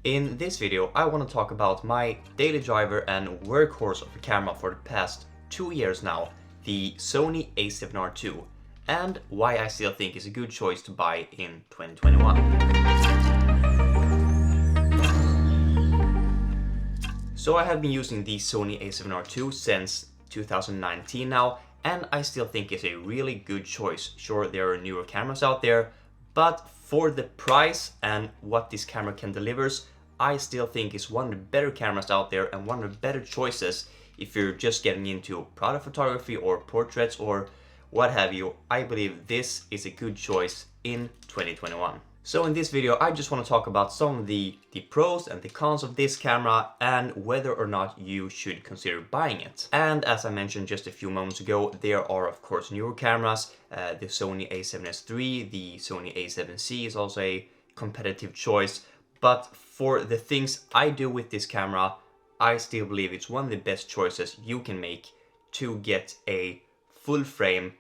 In this video, I want to talk about my daily driver and workhorse of a camera for the past 2 years now, the Sony A7Rii, and why I still think it's a good choice to buy in 2021. So I have been using the Sony A7Rii since 2019 now, and I still think it's a really good choice. Sure, there are newer cameras out there, but for the price and what this camera can deliver, I still think it's one of the better cameras out there and one of the better choices if you're just getting into product photography or portraits or what have you. I believe this is a good choice in 2021. So in this video, I just want to talk about some of the pros and the cons of this camera and whether or not you should consider buying it. And as I mentioned just a few moments ago, there are of course newer cameras. The Sony A7Rii, the Sony A7C is also a competitive choice. But for the things I do with this camera, I still believe it's one of the best choices you can make to get a full frame,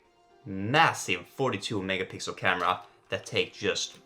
massive 42 megapixel camera that takes just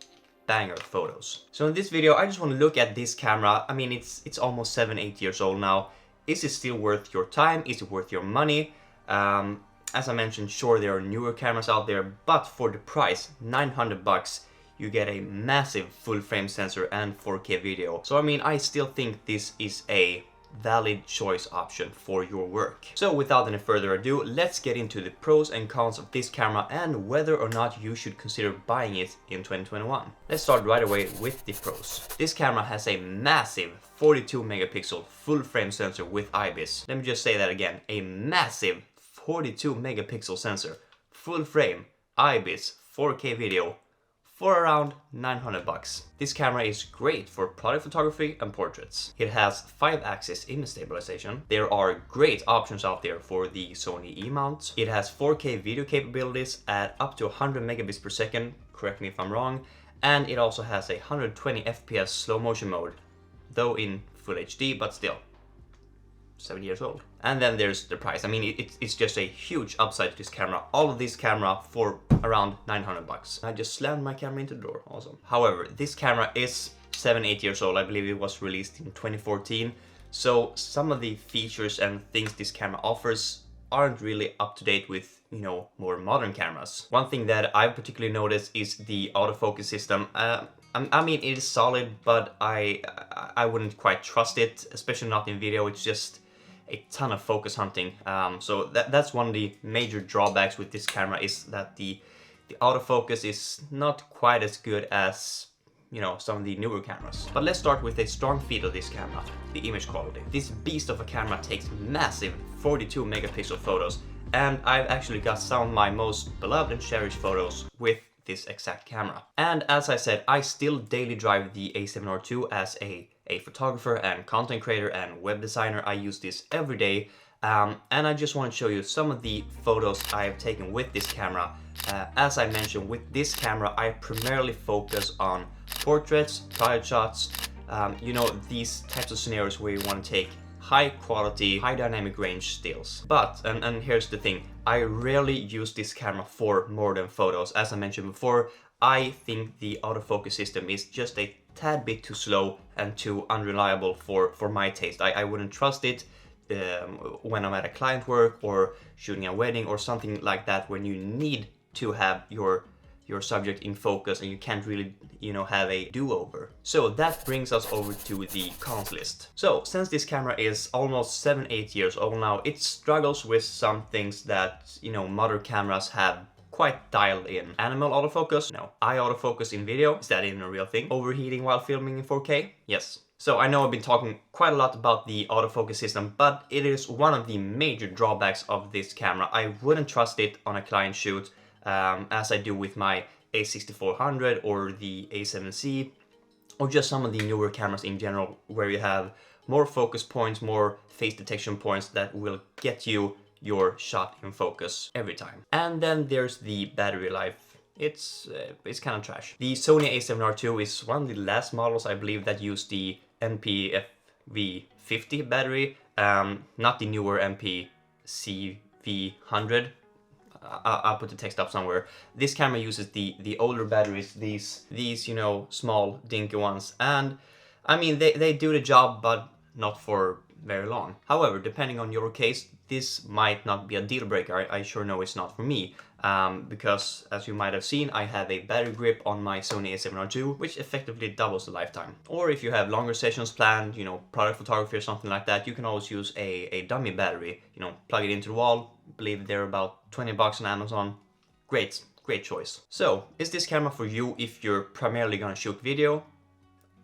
banger photos. So in this video, I just want to look at this camera. I mean, it's almost 7-8 years old now. Is it still worth your time? Is it worth your money? As I mentioned, sure, there are newer cameras out there, but for the price, 900 bucks, you get a massive full frame sensor and 4K video. So I mean, I still think this is a valid choice option for your work. So without any further ado, let's get into the pros and cons of this camera and whether or not you should consider buying it in 2021. Let's start right away with the pros. This camera has a massive 42 megapixel full frame sensor with IBIS. Let me just say that again, a massive 42 megapixel sensor, full frame, IBIS, 4K video, for around 900 bucks. This camera is great for product photography and portraits. It has 5-axis image stabilization. There are great options out there for the Sony E mount. It has 4K video capabilities at up to 100 megabits per second, correct me if I'm wrong, and it also has a 120 FPS slow motion mode, though in full HD, but still 7 years old. And then there's the price. I mean, it's just a huge upside to this camera. All of this camera for around 900 bucks. I just slammed my camera into the door. Awesome. However, this camera is 7-8 years old. I believe it was released in 2014. So some of the features and things this camera offers aren't really up to date with, you know, more modern cameras. One thing that I've particularly noticed is the autofocus system. I mean, it is solid, but I wouldn't quite trust it, especially not in video. It's just a ton of focus hunting. So that's one of the major drawbacks with this camera, is that the autofocus is not quite as good as, you know, some of the newer cameras. But let's start with a strong feat of this camera, the image quality. This beast of a camera takes massive 42 megapixel photos, and I've actually got some of my most beloved and cherished photos with this exact camera. And as I said, I still daily drive the A7Rii as a photographer and content creator and web designer. I use this every day, and I just want to show you some of the photos I have taken with this camera. As I mentioned, with this camera I primarily focus on portraits, product shots, you know, these types of scenarios where you want to take high quality, high dynamic range stills. But, and here's the thing, I rarely use this camera for more than photos. As I mentioned before, I think the autofocus system is just a tad bit too slow and too unreliable for my taste. I wouldn't trust it when I'm at a client work or shooting a wedding or something like that, when you need to have your subject in focus and you can't really, you know, have a do-over. So that brings us over to the cons list. So since this camera is almost 7-8 years old now, it struggles with some things that, you know, modern cameras have quite dialed in. Animal autofocus? No. Eye autofocus in video? Is that even a real thing? Overheating while filming in 4K? Yes. So I know I've been talking quite a lot about the autofocus system, but it is one of the major drawbacks of this camera. I wouldn't trust it on a client shoot, as I do with my A6400 or the A7C, or just some of the newer cameras in general, where you have more focus points, more face detection points that will get you your shot in focus every time. And then there's the battery life. It's kind of trash. The Sony A7Rii is one of the last models, I believe, that use the NP-CV50 battery, not the newer NP-CV100. I'll put the text up somewhere. This camera uses the older batteries, these you know, small dinky ones, and I mean, they do the job, but not for very long. However, depending on your case, this might not be a deal breaker. I sure know it's not for me. Because as you might have seen, I have a battery grip on my Sony A7R II, which effectively doubles the lifetime. Or if you have longer sessions planned, you know, product photography or something like that, you can always use a dummy battery, you know, plug it into the wall. I believe they're about 20 bucks on Amazon. Great choice. So, is this camera for you if you're primarily gonna shoot video?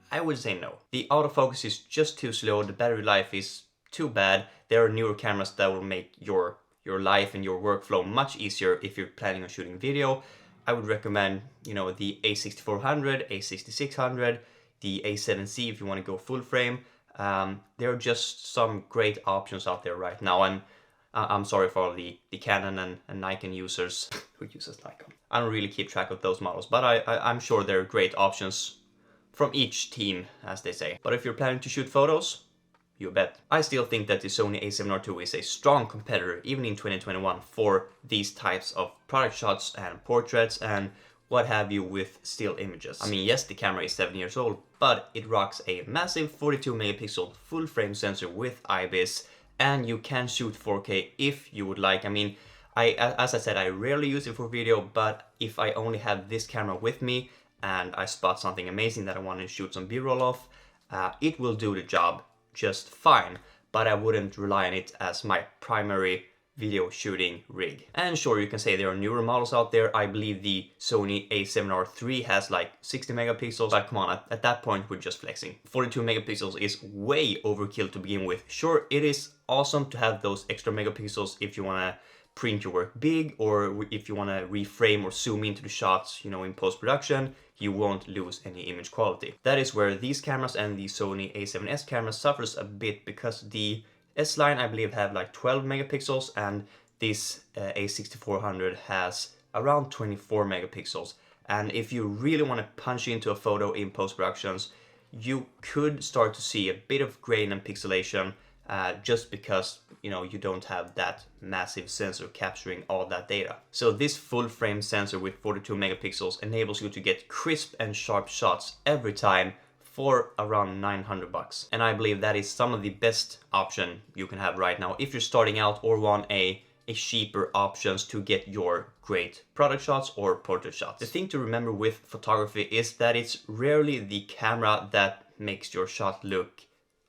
I would say no. The autofocus is just too slow, the battery life is too bad. There are newer cameras that will make your life and your workflow much easier if you're planning on shooting video. I would recommend, you know, the A6400, A6600, the A7C if you want to go full frame. There are just some great options out there right now, and I'm sorry for all the Canon and Nikon users who uses Nikon. I don't really keep track of those models, but I'm sure there are great options from each team, as they say. But if you're planning to shoot photos, you bet. I still think that the Sony A7R II is a strong competitor, even in 2021, for these types of product shots and portraits and what have you with still images. I mean, yes, the camera is 7 years old, but it rocks a massive 42 megapixel full frame sensor with IBIS, and you can shoot 4K if you would like. I mean, as I said, I rarely use it for video, but if I only have this camera with me and I spot something amazing that I want to shoot some B-roll of, it will do the job just fine, but I wouldn't rely on it as my primary video shooting rig. And sure, you can say there are newer models out there. I believe the Sony A7R III has like 60 megapixels, but come on, at that point we're just flexing. 42 megapixels is way overkill to begin with. Sure, it is awesome to have those extra megapixels if you want to print your work big, or if you want to reframe or zoom into the shots, you know, in post-production, you won't lose any image quality. That is where these cameras and the Sony A7S camera suffers a bit, because the S line I believe have like 12 megapixels and this A6400 has around 24 megapixels. And if you really want to punch into a photo in post-productions, you could start to see a bit of grain and pixelation, just because, you know, you don't have that massive sensor capturing all that data. So this full frame sensor with 42 megapixels enables you to get crisp and sharp shots every time for around 900 bucks. And I believe that is some of the best option you can have right now if you're starting out or want a cheaper options to get your great product shots or portrait shots. The thing to remember with photography is that it's rarely the camera that makes your shot look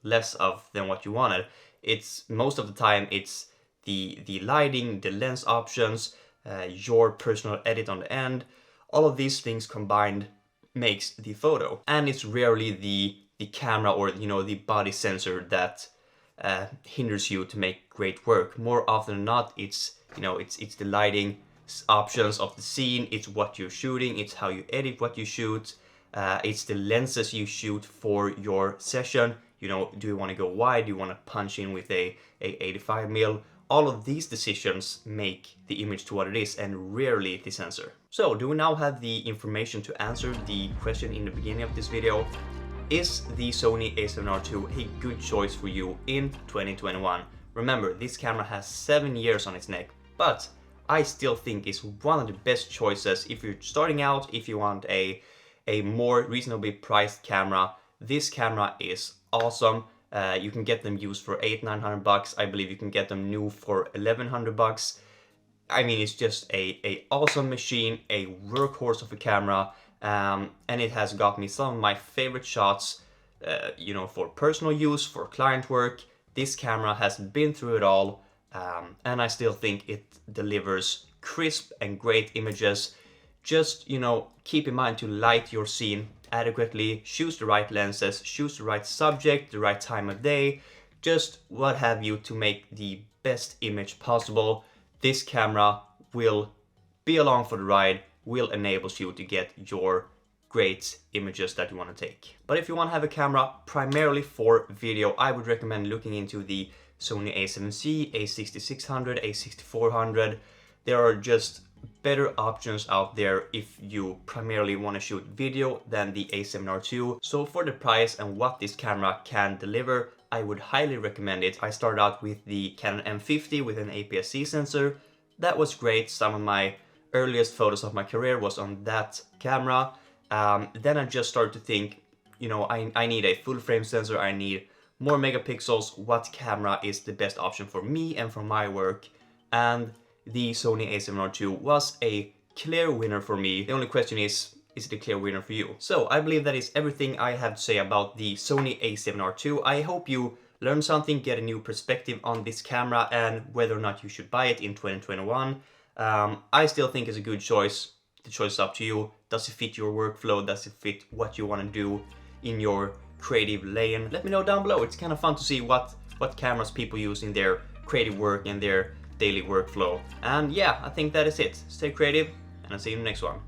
less of than what you wanted. It's most of the time it's the lighting, the lens options, your personal edit on the end. All of these things combined makes the photo, and it's rarely the camera or, you know, the body sensor that hinders you to make great work. More often than not, it's, you know, it's the lighting options of the scene, it's what you're shooting, it's how you edit what you shoot, it's the lenses you shoot for your session. You know, do you want to go wide? Do you want to punch in with a 85mm? All of these decisions make the image to what it is, and rarely the sensor. So, do we now have the information to answer the question in the beginning of this video? Is the Sony A7R II a good choice for you in 2021? Remember, this camera has 7 years on its neck, but I still think it's one of the best choices if you're starting out, if you want a more reasonably priced camera. This camera is awesome. You can get them used for 800-900 bucks. I believe you can get them new for 1100 bucks. I mean, it's just a awesome machine, a workhorse of a camera, and it has got me some of my favorite shots, you know, for personal use, for client work. This camera has been through it all, and I still think it delivers crisp and great images. Just, you know, keep in mind to light your scene adequately, choose the right lenses, choose the right subject, the right time of day, just what have you to make the best image possible. This camera will be along for the ride, will enable you to get your great images that you want to take. But if you want to have a camera primarily for video, I would recommend looking into the Sony A7C, A6600, A6400. There are just better options out there if you primarily want to shoot video than the A7R II. So for the price and what this camera can deliver, I would highly recommend it. I started out with the Canon M50 with an APS-C sensor. That was great. Some of my earliest photos of my career was on that camera. Then I just started to think, you know, I need a full frame sensor, I need more megapixels, what camera is the best option for me and for my work? And the Sony A7R II was a clear winner for me. The only question is it a clear winner for you? So I believe that is everything I have to say about the Sony A7R II. I hope you learned something, get a new perspective on this camera and whether or not you should buy it in 2021. I still think it's a good choice. The choice is up to you. Does it fit your workflow? Does it fit what you want to do in your creative lane? Let me know down below. It's kind of fun to see what cameras people use in their creative work and their daily workflow. And yeah, I think that is it. Stay creative, and I'll see you in the next one.